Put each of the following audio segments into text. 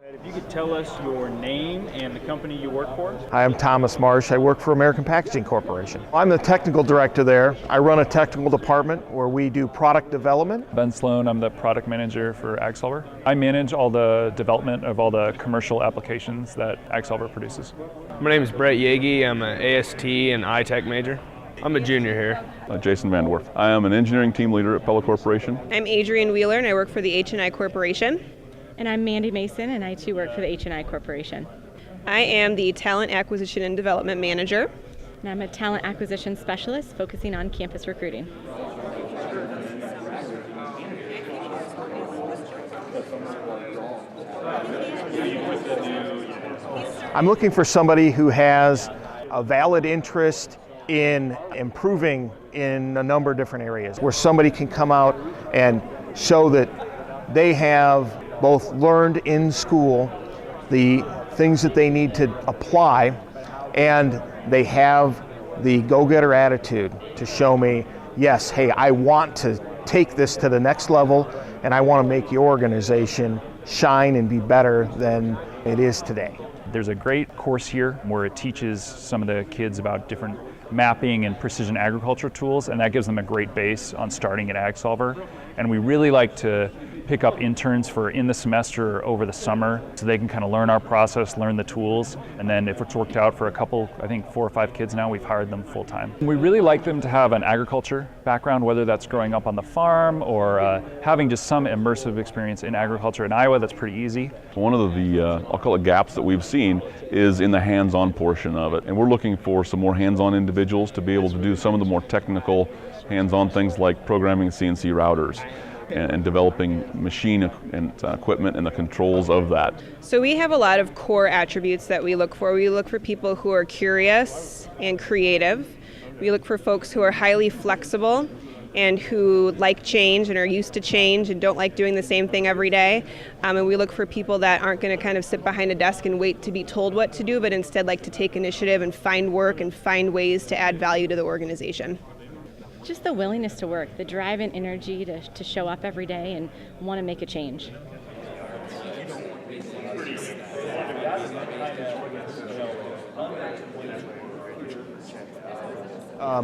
If you could tell us your name and the company you work for. Hi, I'm Thomas Marsh. I work for American Packaging Corporation. I'm the technical director there. I run a technical department where we do product development. Ben Sloan, I'm the product manager for AgSolver. I manage all the development of all the commercial applications that AgSolver produces. My name is Brett Yagi. I'm an AST and iTech major. I'm a junior here. Jason Van Dwarf. I am an engineering team leader at Pella Corporation. I'm Adrienne Wheeler and I work for the H&I Corporation. And I'm Mandy Mason and I too work for the H&I Corporation. I am the Talent Acquisition and Development Manager. And I'm a Talent Acquisition Specialist focusing on campus recruiting. I'm looking for somebody who has a valid interest in improving in a number of different areas, where somebody can come out and show that they have both learned in school the things that they need to apply, and they have the go-getter attitude to show me, yes, hey, I want to take this to the next level, and I want to make your organization shine and be better than it is today. There's a great course here where it teaches some of the kids about different mapping and precision agriculture tools, and that gives them a great base on starting at AgSolver. And we really like to pick up interns for in the semester or over the summer so they can kind of learn our process, learn the tools, and then if it's worked out for a couple, I think 4 or 5 kids now, we've hired them full time. We really like them to have an agriculture background, whether that's growing up on the farm or having just some immersive experience in agriculture. In Iowa, that's pretty easy. One of the, I'll call it gaps that we've seen is in the hands-on portion of it. And we're looking for some more hands-on individuals to be able to do some of the more technical hands-on things like programming CNC routers and developing machine and equipment and the controls of that. So we have a lot of core attributes that we look for. We look for people who are curious and creative. We look for folks who are highly flexible and who like change and are used to change and don't like doing the same thing every day. And we look for people that aren't going to kind of sit behind a desk and wait to be told what to do, but instead like to take initiative and find work and find ways to add value to the organization. Just the willingness to work, the drive and energy to show up every day and want to make a change.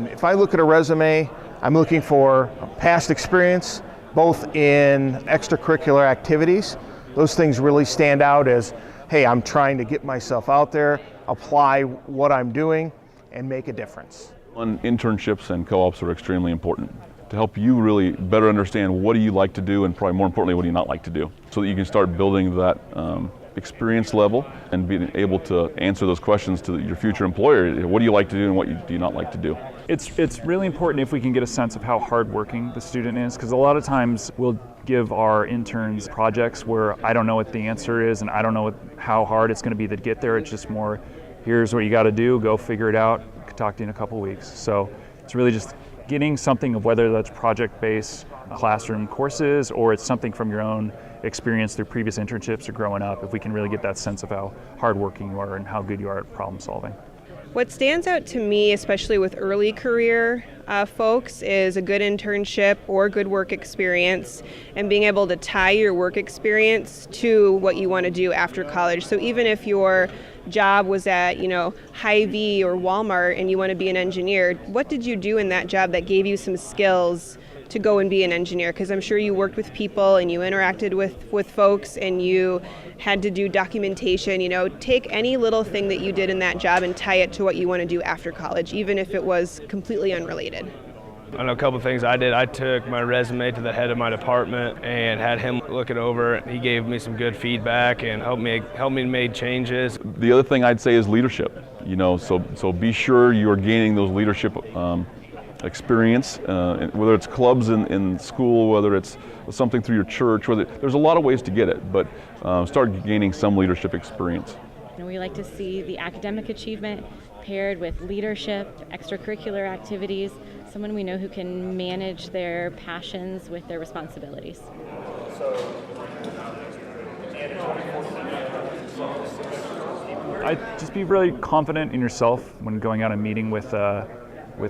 If I look at a resume, I'm looking for past experience, both in extracurricular activities. Those things really stand out as, hey, I'm trying to get myself out there, apply what I'm doing, and make a difference. Internships and co-ops are extremely important to help you really better understand what do you like to do, and probably more importantly, what do you not like to do, so that you can start building that experience level and being able to answer those questions to your future employer. What do you like to do and what do you not like to do? It's really important if we can get a sense of how hardworking the student is, because a lot of times we'll give our interns projects where I don't know what the answer is and I don't know how hard it's going to be to get there. It's just more, here's what you got to do, go figure it out. Talk to you in a couple weeks. So it's really just getting something of whether that's project-based classroom courses or it's something from your own experience through previous internships or growing up, if we can really get that sense of how hardworking you are and how good you are at problem solving. What stands out to me, especially with early career folks, is a good internship or good work experience and being able to tie your work experience to what you want to do after college. So even if your job was at, Hy-Vee or Walmart and you want to be an engineer, what did you do in that job that gave you some skills to go and be an engineer? Because I'm sure you worked with people and you interacted with folks and you had to do documentation. Take any little thing that you did in that job and tie it to what you want to do after college, even if it was completely unrelated. I know a couple of things I did. I took my resume to the head of my department and had him look it over. He gave me some good feedback and helped me make changes. The other thing I'd say is leadership. So be sure you're gaining those leadership experience, whether it's clubs in school, whether it's something through your church, there's a lot of ways to get it, but start gaining some leadership experience. And we like to see the academic achievement paired with leadership, extracurricular activities, someone we know who can manage their passions with their responsibilities. I'd just be really confident in yourself when going out and meeting with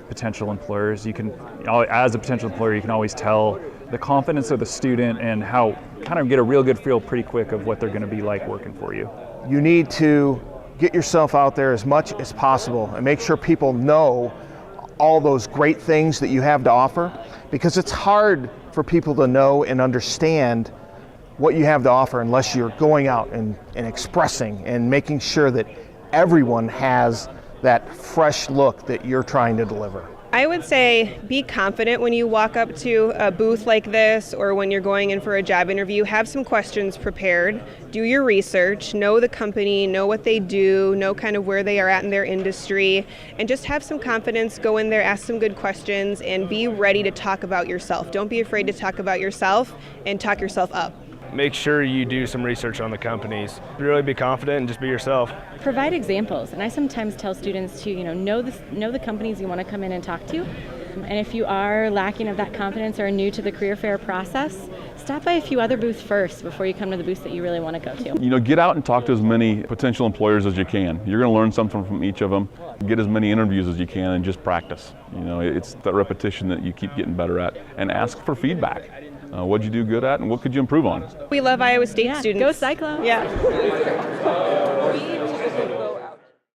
potential employers. You can, as a potential employer, you can always tell the confidence of the student and how kind of get a real good feel pretty quick of what they're going to be like working for you. You need to get yourself out there as much as possible and make sure people know all those great things that you have to offer, because it's hard for people to know and understand what you have to offer unless you're going out and expressing and making sure that everyone has that fresh look that you're trying to deliver. I would say be confident when you walk up to a booth like this or when you're going in for a job interview. Have some questions prepared, do your research, know the company, know what they do, know kind of where they are at in their industry, and just have some confidence, go in there, ask some good questions, and be ready to talk about yourself. Don't be afraid to talk about yourself and talk yourself up. Make sure you do some research on the companies. Really be confident and just be yourself. Provide examples, and I sometimes tell students to know the companies you want to come in and talk to. And if you are lacking of that confidence or new to the career fair process, stop by a few other booths first before you come to the booths that you really want to go to. Get out and talk to as many potential employers as you can. You're going to learn something from each of them. Get as many interviews as you can and just practice. It's that repetition that you keep getting better at, and ask for feedback. What'd you do good at and what could you improve on? We love Iowa State students. Go Cyclones! Yeah.